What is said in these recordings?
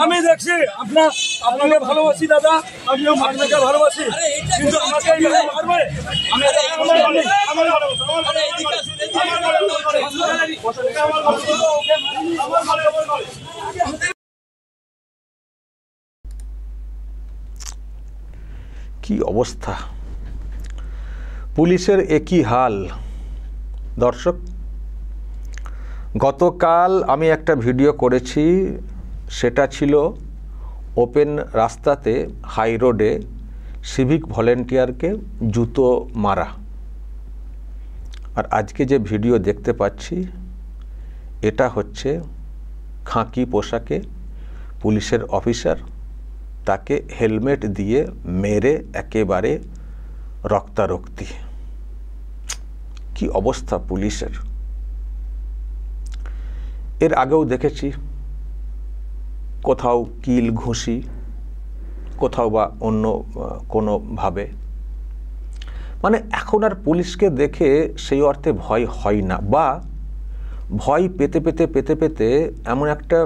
আমি দেখছি আপনাকে ভালোবাসি দাদা, আমিও আপনাকে ভালোবাসি, কিন্তু কি অবস্থা, পুলিশের একই হাল। দর্শক, গতকাল আমি একটা ভিডিও করেছি, সেটা ছিল ওপেন রাস্তাতে হাই রোডে সিভিক ভলেন্টিয়ারকে জুতো মারা। আর আজকে যে ভিডিও দেখতে পাচ্ছি এটা হচ্ছে খাকি পোশাকে পুলিশের অফিসার, তাকে হেলমেট দিয়ে মেরে একেবারে রক্তারক্তি। কি অবস্থা পুলিশের। এর আগেও দেখেছি কোথাও কিল ঘুষি, কোথাও বা অন্য কোনোভাবে। মানে এখন আর পুলিশকে দেখে সেই অর্থে ভয় হয় না, বা ভয় পেতে পেতে পেতে পেতে এমন একটা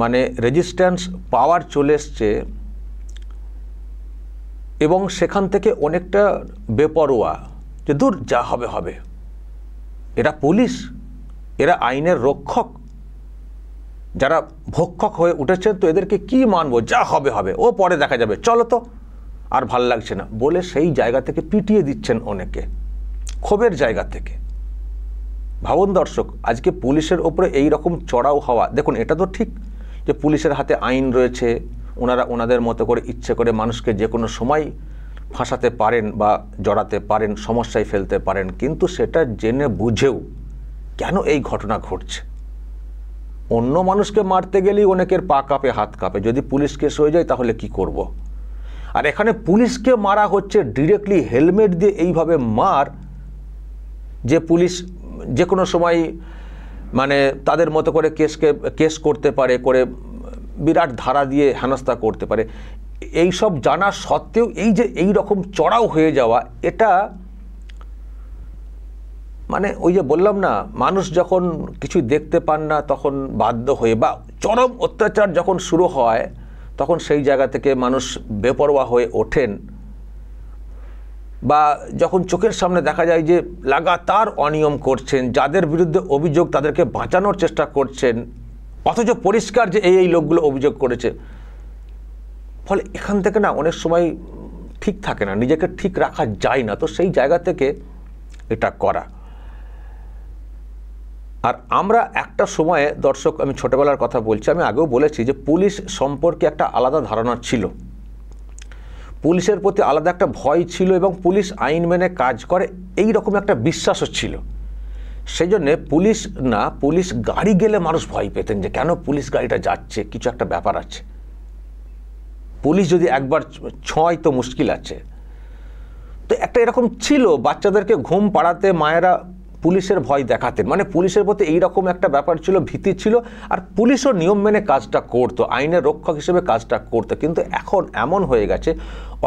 মানে রেজিস্ট্যান্স পাওয়ার চলে এসছে, এবং সেখান থেকে অনেকটা বেপরোয়া, যে দূর যা হবে হবে, এরা পুলিশ, এরা আইনের রক্ষক, যারা ভক্ষক হয়ে উঠেছেন তো এদেরকে কি মানবো, যা হবে হবে, ও পরে দেখা যাবে, চলো তো, আর ভাল লাগছে না বলে সেই জায়গা থেকে পিটিয়ে দিচ্ছেন অনেকে, ক্ষোভের জায়গা থেকে। ভাবুন দর্শক, আজকে পুলিশের ওপরে এই রকম চড়াও হওয়া। দেখুন, এটা তো ঠিক যে পুলিশের হাতে আইন রয়েছে, ওনারা ওনাদের মতো করে ইচ্ছে করে মানুষকে যে কোনো সময় ফাঁসাতে পারেন বা জড়াতে পারেন, সমস্যায় ফেলতে পারেন, কিন্তু সেটা জেনে বুঝেও কেন এই ঘটনা ঘটছে? অন্য মানুষকে মারতে গেলেই অনেকের পা কাঁপে, হাত কাঁপে, যদি পুলিশ কেস হয়ে যায় তাহলে কি করব। আর এখানে পুলিশকে মারা হচ্ছে ডিরেক্টলি হেলমেট দিয়ে, এইভাবে মার যে পুলিশ যে কোনো সময় মানে তাদের মতো করে কেস করতে পারে, করে বিরাট ধারা দিয়ে হেনস্থা করতে পারে। এই সব জানা সত্ত্বেও এই যে এই রকম চড়াও হয়ে যাওয়া, এটা মানে ওই যে বললাম না, মানুষ যখন কিছু দেখতে পান না তখন বাধ্য হয়ে, বা চরম অত্যাচার যখন শুরু হয় তখন সেই জায়গা থেকে মানুষ বেপরোয়া হয়ে ওঠেন, বা যখন চোখের সামনে দেখা যায় যে লাগাতার অনিয়ম করছেন, যাদের বিরুদ্ধে অভিযোগ তাদেরকে বাঁচানোর চেষ্টা করছেন, অথচ পরিষ্কার যে এই লোকগুলো অভিযোগ করেছে, ফলে এখান থেকে না অনেক সময় ঠিক থাকে না, নিজেকে ঠিক রাখা যায় না, তো সেই জায়গা থেকে এটা করা। আর আমরা একটা সময়ে, দর্শক আমি ছোটবেলার কথা বলছি, আমি আগেও বলেছি যে পুলিশ সম্পর্কে একটা আলাদা ধারণা ছিল, পুলিশের প্রতি আলাদা একটা ভয় ছিল, এবং পুলিশ আইন মেনে কাজ করে এই রকম একটা বিশ্বাসও ছিল। সেই জন্যে পুলিশ গাড়ি গেলে মানুষ ভয় পেতেন, যে কেন পুলিশ গাড়িটা যাচ্ছে, কিছু একটা ব্যাপার আছে, পুলিশ যদি একবার ছোঁয় তো মুশকিল আছে। তো একটা এরকম ছিল, বাচ্চাদেরকে ঘুম পাড়াতে মায়েরা পুলিশের ভয় দেখাতেন, মানে পুলিশের প্রতি এইরকম একটা ব্যাপার ছিল, ভীতি ছিল, আর পুলিশও নিয়ম মেনে কাজটা করতো, আইনের রক্ষক হিসেবে কাজটা করতো। কিন্তু এখন এমন হয়ে গেছে,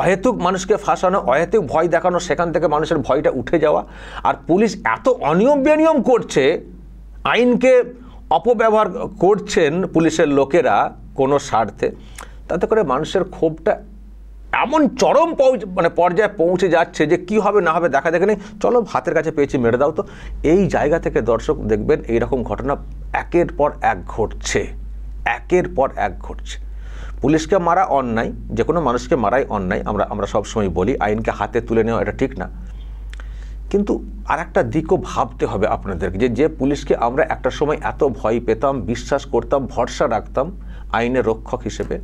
অহেতুক মানুষকে ফাঁসানো, অহেতুক ভয় দেখানো, সেখান থেকে মানুষের ভয়টা উঠে যাওয়া, আর পুলিশ এত অনিয়ম বেনিয়ম করছে, আইনকে অপব্যবহার করছেন পুলিশের লোকেরা কোনো স্বার্থে, তাতে করে মানুষের ক্ষোভটা এমন চরম পর্যায়ে পৌঁছে যাচ্ছে যে কি হবে না হবে দেখা দেখে নেই, চলো হাতের কাছে পেয়েছি মেরে দাও। তো এই জায়গা থেকে দর্শক দেখবেন এইরকম ঘটনা একের পর এক ঘটছে, একের পর এক ঘটছে। পুলিশকে মারা অন্যায়, যে কোনো মানুষকে মারাই অন্যায়, আমরা সবসময় বলি, আইনকে হাতে তুলে নেওয়া এটা ঠিক না। কিন্তু আর একটা দিকও ভাবতে হবে আপনাদেরকে, যে পুলিশকে আমরা একটা সময় এত ভয় পেতাম, বিশ্বাস করতাম, ভরসা রাখতাম আইনের রক্ষক হিসেবে,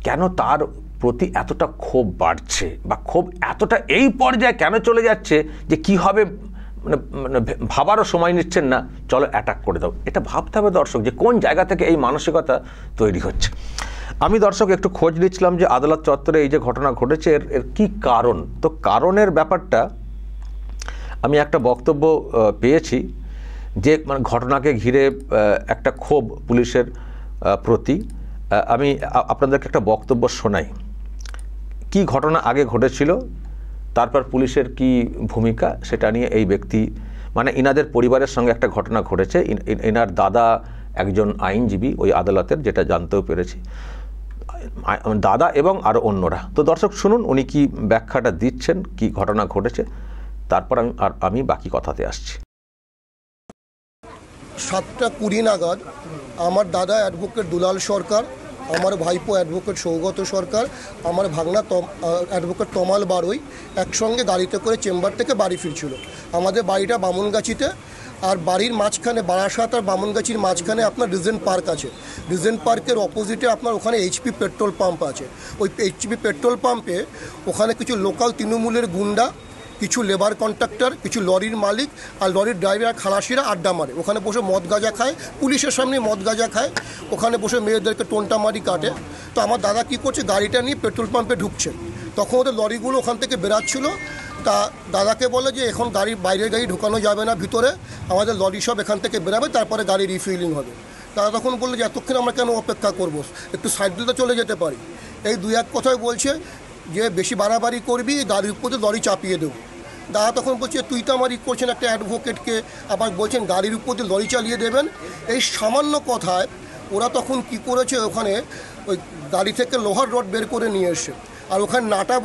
কেন তার প্রতি এতটা ক্ষোভ বাড়ছে, বা ক্ষোভ এতটা এই পর্যায়ে কেন চলে যাচ্ছে যে কি হবে মানে ভাবারও সময় নিচ্ছেন না, চলো অ্যাটাক করে দাও। এটা ভাবতে হবে দর্শক, যে কোন জায়গা থেকে এই মানসিকতা তৈরি হচ্ছে। আমি দর্শক একটু খোঁজ নিচ্ছিলাম যে আদালত চত্বরে এই যে ঘটনা ঘটেছে এর কি কারণ। তো কারণের ব্যাপারটা আমি একটা বক্তব্য পেয়েছি, যে মানে ঘটনাকে ঘিরে একটা ক্ষোভ পুলিশের প্রতি। আমি আপনাদেরকে একটা বক্তব্য শোনাই, কি ঘটনা আগে ঘটেছিল, তারপর পুলিশের কি ভূমিকা, সেটা নিয়ে এই ব্যক্তি মানে ইনাদের পরিবারের সঙ্গে একটা ঘটনা ঘটেছে। এনার দাদা একজন আইনজীবী ওই আদালতের, যেটা জানতেও পেরেছি, দাদা এবং আরও অন্যরা। তো দর্শক শুনুন উনি কি ব্যাখ্যাটা দিচ্ছেন, কি ঘটনা ঘটেছে, তারপর আমি বাকি কথাতে আসছি। 7:20 নাগাদ আমার দাদা অ্যাডভোকেট দুলাল সরকার, আমার ভাইপো অ্যাডভোকেট সৌগত সরকার, আমার ভাগনা অ্যাডভোকেট তমাল বারুই একসঙ্গে গাড়িতে করে চেম্বার থেকে বাড়ি ফিরছিল। আমাদের বাড়িটা বামুনগাছিতে, আর বাড়ির মাঝখানে বারাসাত আর বামুনগাছির মাঝখানে আপনার রিজেন্ট পার্ক আছে। রিজেন্ট পার্কের অপোজিটে আপনার ওখানে এইচপি পেট্রোল পাম্প আছে। ওই এইচপি পেট্রোল পাম্পে ওখানে কিছু লোকাল তৃণমূলের গুন্ডা, কিছু লেবার কন্ট্রাক্টর, কিছু লরির মালিক আর লরির ড্রাইভার খালাসিরা আড্ডা মারে। ওখানে বসে মদ গাঁজা খায়, পুলিশের সামনে মদ গাঁজা খায়, ওখানে বসে মেয়েদেরকে টোনটামারি কাটে। তো আমার দাদা কী করছে, গাড়িটা নিয়ে পেট্রোল পাম্পে ঢুকছে, তখন ওদের লরিগুলো ওখান থেকে বেরাচ্ছিল। তা দাদাকে বলে যে এখন বাইরের গাড়ি ঢোকানো যাবে না ভিতরে, আমাদের লরি সব এখান থেকে বেরাবে, তারপরে গাড়ি রিফিলিং হবে। তারা তখন বললো যে এতক্ষণ আমরা কেন অপেক্ষা করবো, একটু সাইড দিতে চলে যেতে পারি। এই দুই এক কথায় বলছে যে বেশি বাড়াবাড়ি করবি, গাড়ির উপরে লরি চাপিয়ে দেবো। দাদা তখন বলছে তুই তো আমার করছেন একটা অ্যাডভোকেটকে, আবার বলছেন গাড়ির উপর দিয়ে লরি চালিয়ে দেবেন। এই সামান্য কথায় ওরা তখন কি করেছে, ওখানে ওই গাড়ি থেকে লোহার রড বের করে নিয়ে এসে, আর ওখানে নাটা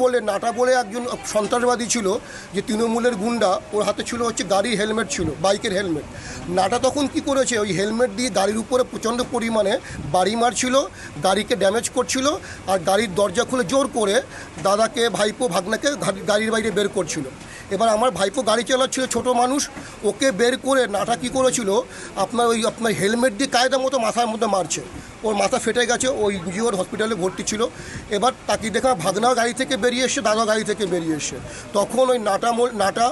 বলে একজন সন্ত্রাসবাদী ছিল, যে তৃণমূলের গুন্ডা, ওর হাতে ছিল হচ্ছে গাড়ির হেলমেট ছিল, বাইকের হেলমেট। নাটা তখন কি করেছে, ওই হেলমেট দিয়ে গাড়ির উপরে প্রচণ্ড পরিমাণে বাড়ি মারছিল, গাড়িকে ড্যামেজ করছিল, আর গাড়ির দরজা খুলে জোর করে দাদাকে, ভাইপো, ভাগনাকে গাড়ির বাইরে বের করছিল। এবার আমার ভাইপো গাড়ি চালাচ্ছিল, ছোট মানুষ, ওকে বের করে নাটা কী করেছিল, আপনার হেলমেট দিয়ে কায়দা মতো মাথার মধ্যে মারছে। ওর মাথা ফেটে গেছে, ওই জিওর হসপিটালে ভর্তি ছিল। এবার তাকে দেখা ভাগনাও গাড়ি থেকে বেরিয়ে এসে, দাদা গাড়ি থেকে বেরিয়ে এসে, তখন ওই নাটা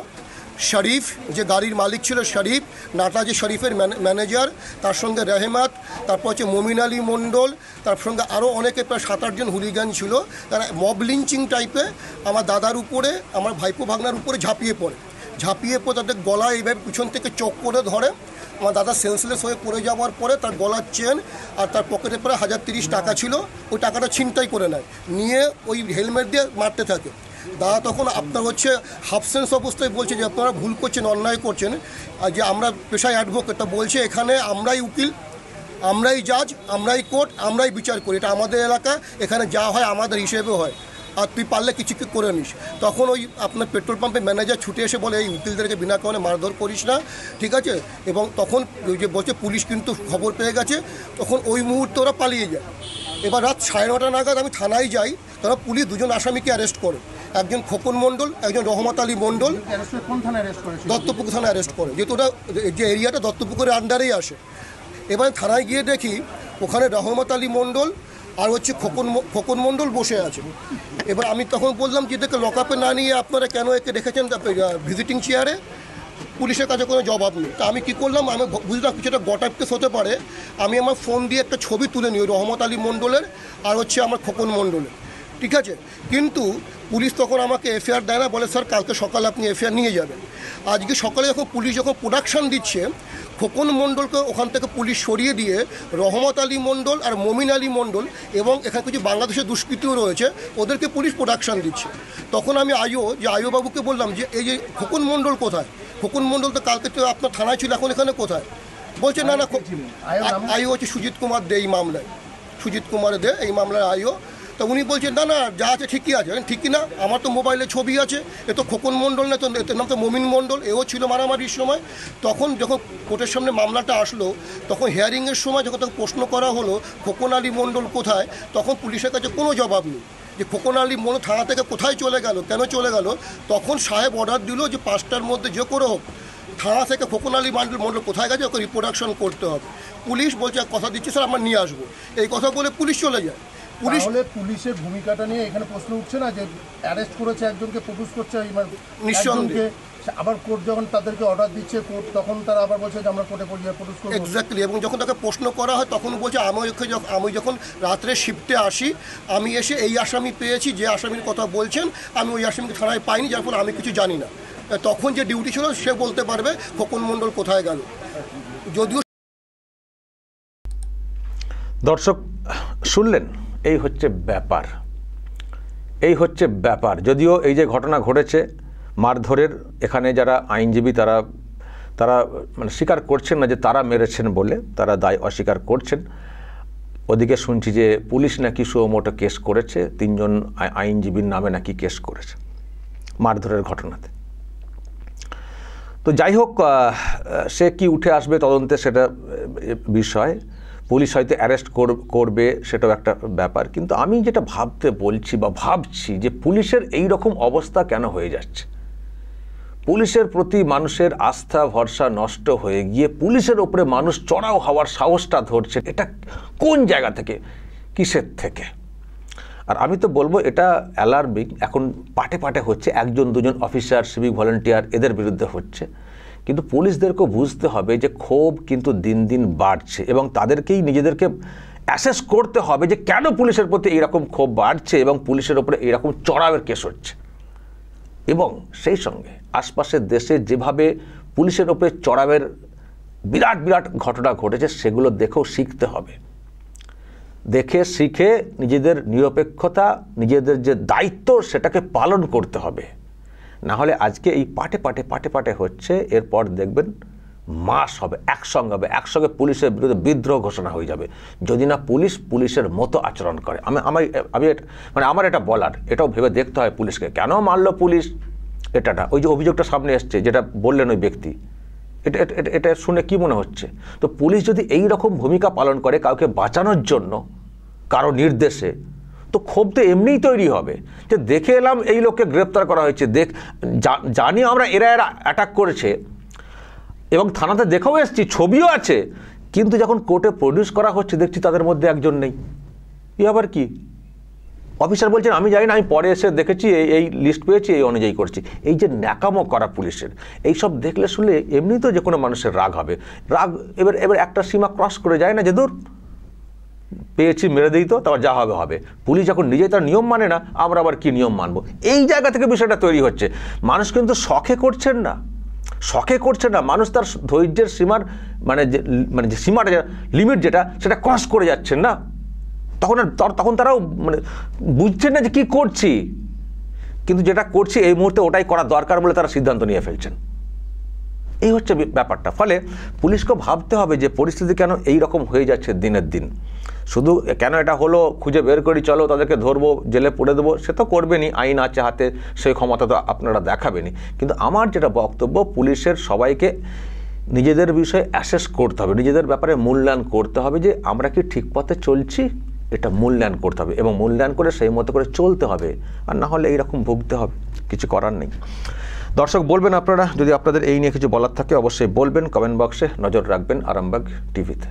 শরীফ, যে গাড়ির মালিক ছিল শরীফ, নাটা যে শরীফের ম্যানেজার, তার সঙ্গে রেহমাত, তারপর হচ্ছে মমিন আলী মণ্ডল, তার সঙ্গে আরও অনেকে, প্রায় 7-8 জন হুলিগান ছিল। তারা মব লিঞ্চিং টাইপে আমার দাদার উপরে, আমার ভাইপো ভাগনার উপরে ঝাঁপিয়ে পড়ে তাদের গলা এইভাবে পিছন থেকে চোখ করে ধরে। আমার দাদা সেন্সলেস হয়ে পড়ে যাওয়ার পরে তার গলার চেন আর তার পকেটে প্রায় 1030 টাকা ছিল, ওই টাকাটা ছিনতাই করে নেয়, নিয়ে ওই হেলমেট দিয়ে মারতে থাকে। দাদা তখন আপনার হচ্ছে হাফ সেন্স অবস্থায় বলছে যে আপনারা ভুল করছেন, অন্যায় করছেন, আর যে আমরা পেশায় অ্যাডভোকেট, তা বলছে এখানে আমরাই উকিল, আমরাই জাজ, আমরাই কোর্ট, আমরাই বিচার করি, এটা আমাদের এলাকা, এখানে যা হয় আমাদের হিসেবে হয়, আর তুই পারলে কিছু করে নিস। তখন ওই আপনার পেট্রোল পাম্পের ম্যানেজার ছুটে এসে বলে এই উকিলদেরকে বিনা কারণে মারধর করিস না, ঠিক আছে। এবং তখন যে বলছে পুলিশ কিন্তু খবর পেয়ে গেছে, তখন ওই মুহূর্তে ওরা পালিয়ে যায়। এবার রাত 9:30 নাগাদ আমি থানায় যাই, তারা পুলিশ 2 জন আসামিকে অ্যারেস্ট করে, একজন খোকন মণ্ডল, একজন রহমত আলী মণ্ডল। দত্তপুকুর থানায় অ্যারেস্ট করে, যেহেতু ওটা যে এরিয়াটা দত্তপুকুরের আন্ডারেই আসে। এবার থানায় গিয়ে দেখি ওখানে রহমত আলী মণ্ডল আর হচ্ছে খোকন মণ্ডল বসে আছে। এবার আমি তখন বললাম যে এদেরকে লকআপে না নিয়ে আপনারা কেন একে রেখেছেন ভিজিটিং চেয়ারে, পুলিশের কাছে কোনো জবাব নেই। তা আমি কী করলাম, আমি বুঝলাম কিছুটা গটাপ কেস হতে পারে, আমি আমার ফোন দিয়ে একটা ছবি তুলে নিই রহমত আলী মণ্ডলের আর হচ্ছে আমার খোকন মণ্ডলের, ঠিক আছে। কিন্তু পুলিশ তখন আমাকে এফআইআর দেয় না, বলে স্যার কালকে সকালে আপনি এফআইআর নিয়ে যাবেন। আজকে সকালে যখন পুলিশ প্রোডাকশন দিচ্ছে, খোকন মণ্ডলকে ওখান থেকে পুলিশ সরিয়ে দিয়ে রহমত আলী মণ্ডল আর মমিন আলী মণ্ডল এবং এখানে কিছু বাংলাদেশের দুষ্কৃতীও রয়েছে, ওদেরকে পুলিশ প্রোডাকশন দিচ্ছে। তখন আমি আইও বাবুকে বললাম যে এই যে খোকন মণ্ডল কোথায়? খোকন মণ্ডল তো কালকে তো আপনার থানায় ছিল, এখন এখানে কোথায়? বলছে না আইও হচ্ছে সুজিত কুমার দে, এই মামলায় সুজিত কুমার দে এই মামলার আইও। তো উনি বলছেন না যা আছে ঠিকই আছে। ঠিকই না, আমার তো মোবাইলে ছবি আছে, এ তো খোকন মণ্ডল না, তো এর নাম তো মমিন মণ্ডল, এও ছিল মারামারির সময়। তখন যখন কোর্টের সামনে মামলাটা আসলো, তখন হিয়ারিংয়ের সময় যখন তাকে প্রশ্ন করা হলো খোকন আলী মণ্ডল কোথায়, তখন পুলিশের কাছে কোনো জবাব নেই যে খোকন আলী মণ্ডল থানা থেকে কোথায় চলে গেল, কেন চলে গেল। তখন সাহেব অর্ডার দিল যে 5টার মধ্যে যে করে হোক থানা থেকে খোকন আলী মণ্ডল কোথায় গেছে ওকে রিপ্রোডাকশন করতে হবে। পুলিশ বলছে কথা দিচ্ছি স্যার আমরা নিয়ে আসবো, এই কথা বলে পুলিশ চলে যায়। পুলিশের ভূমিকাটা নিয়ে এখানে প্রশ্ন উঠছে না যে অ্যারেস্ট করেছে একজনকে, প্রপোজ করছে নিঃসন্দেহে, আবার কোর্ট যখন তাদেরকে অর্ডার দিচ্ছে কোর্ট তখন তারা আবার বলছে যে আমরা কোর্টে প্রপোজ করব। এক্স্যাক্টলি। এবং যখন তাকে প্রশ্ন করা হয় তখন বলছে আমি যখন রাত্রে শিফটে আসি, আমি এসে এই আসামি পেয়েছি, যে আসামির কথা বলছেন আমি ওই আসামিকে থানায় পাইনি, যার ফলে আমি কিছু জানি না। তখন যে ডিউটি ছিল সে বলতে পারবে খোকন মণ্ডল কোথায় গেল। যদিও দর্শক শুনলেন, এই হচ্ছে ব্যাপার। যদিও এই যে ঘটনা ঘটেছে মারধরের, এখানে যারা আইনজীবী তারা মানে স্বীকার করছেন না যে তারা মেরেছেন বলে, তারা দায় অস্বীকার করছেন। ওদিকে শুনছি যে পুলিশ নাকি সুমোটো কেস করেছে, 3 জন আইনজীবীর নামে নাকি কেস করেছে মারধরের ঘটনাতে। তো যাই হোক, সে কি উঠে আসবে তদন্তে সেটা বিষয়, পুলিশ হয়তো অ্যারেস্ট করবে সেটাও একটা ব্যাপার। কিন্তু আমি যেটা ভাবছি যে পুলিশের এই রকম অবস্থা কেন হয়ে যাচ্ছে, পুলিশের প্রতি মানুষের আস্থা ভরসা নষ্ট হয়ে গিয়ে পুলিশের ওপরে মানুষ চড়াও হওয়ার সাহসটা ধরছে, এটা কোন জায়গা থেকে, কিসের থেকে? আর আমি তো বলবো এটা অ্যালার্মিং। এখন পাটে হচ্ছে, 1জন 2জন অফিসার, সিভিক ভলেন্টিয়ার এদের বিরুদ্ধে হচ্ছে, কিন্তু পুলিশদেরকেও বুঝতে হবে যে ক্ষোভ কিন্তু দিন দিন বাড়ছে এবং তাদেরকেই নিজেদেরকে অ্যাসেস করতে হবে যে কেন পুলিশের প্রতি এইরকম ক্ষোভ বাড়ছে এবং পুলিশের ওপরে এইরকম চড়াওয়ের কেস হচ্ছে। এবং সেই সঙ্গে আশপাশের দেশে যেভাবে পুলিশের ওপরে চড়াওয়ের বিরাট ঘটনা ঘটেছে সেগুলো দেখেও শিখতে হবে। দেখে শিখে নিজেদের নিরপেক্ষতা, নিজেদের যে দায়িত্ব সেটাকে পালন করতে হবে। না হলে আজকে এই পাটে হচ্ছে, এরপর দেখবেন মাস হবে, একসঙ্গে পুলিশের বিরুদ্ধে বিদ্রোহ ঘোষণা হয়ে যাবে যদি না পুলিশের মতো আচরণ করে। আমার এটা বলার, এটাও ভেবে দেখতে হয় পুলিশকে, কেন মারলো পুলিশ এটা না। ওই যে অভিযোগটা সামনে এসছে যেটা বললেন ওই ব্যক্তি, এটা শুনে কি মনে হচ্ছে? তো পুলিশ যদি এই রকম ভূমিকা পালন করে কাউকে বাঁচানোর জন্য কারো নির্দেশে, তো ক্ষোভ তো এমনিই তৈরি হবে যে দেখে এলাম এই লোককে গ্রেপ্তার করা হয়েছে, জানি আমরা এরা অ্যাটাক করেছে এবং থানাতে দেখেও এসছি, ছবিও আছে, কিন্তু যখন কোর্টে প্রডিউস করা হচ্ছে দেখছি তাদের মধ্যে একজন নেই। এ আবার কি? অফিসার বলছেন আমি জানি না, আমি পরে এসে দেখেছি, এই লিস্ট পেয়েছি, এই অনুযায়ী করছি। এই যে ন্যাকামো করা পুলিশের, এইসব দেখলে শুনলে এমনি তো যে কোনো মানুষের রাগ হবে। এবার একটা সীমা ক্রস করে যায় না যে দূর পেয়েছি মেরে দিই, তো তারপর যা হবে। পুলিশ যখন নিজেই তার নিয়ম মানে না, আমরা আবার কি নিয়ম মানবো? এই জায়গা থেকে বিষয়টা তৈরি হচ্ছে। মানুষ কিন্তু শখে করছেন না, মানুষ তার ধৈর্যের সীমার মানে যে সীমাটা, লিমিট যেটা, সেটা ক্রস করে যাচ্ছেন না। তখন তারাও বুঝছেন না যে কি করছি, কিন্তু যেটা করছি এই মুহূর্তে ওটাই করা দরকার বলে তারা সিদ্ধান্ত নিয়ে ফেলছেন। এই হচ্ছে ব্যাপারটা। ফলে পুলিশকে ভাবতে হবে যে পরিস্থিতি কেন এই রকম হয়ে যাচ্ছে দিনের দিন। শুধু কেন এটা হলো খুঁজে বের করি, চলো তাদেরকে ধরবো, জেলে পুরে দেবো, সে তো করবেনই, আইন আছে হাতে, সেই ক্ষমতা তো আপনারা দেখাবেনই। কিন্তু আমার যেটা বক্তব্য, পুলিশের সবাইকে নিজেদের বিষয়ে অ্যাসেস করতে হবে, নিজেদের ব্যাপারে মূল্যায়ন করতে হবে যে আমরা কি ঠিক পথে চলছি, এটা মূল্যায়ন করতে হবে এবং মূল্যায়ন করে সেই মতো করে চলতে হবে। আর না হলে এইরকম ভুগতে হবে, কিছু করার নেই। দর্শক বলবেন আপনারা, যদি আপনাদের এই নিয়ে কিছু বলার থাকে অবশ্যই বলবেন, কমেন্ট বক্সে নজর রাখবেন আরামবাগ টিভিতে।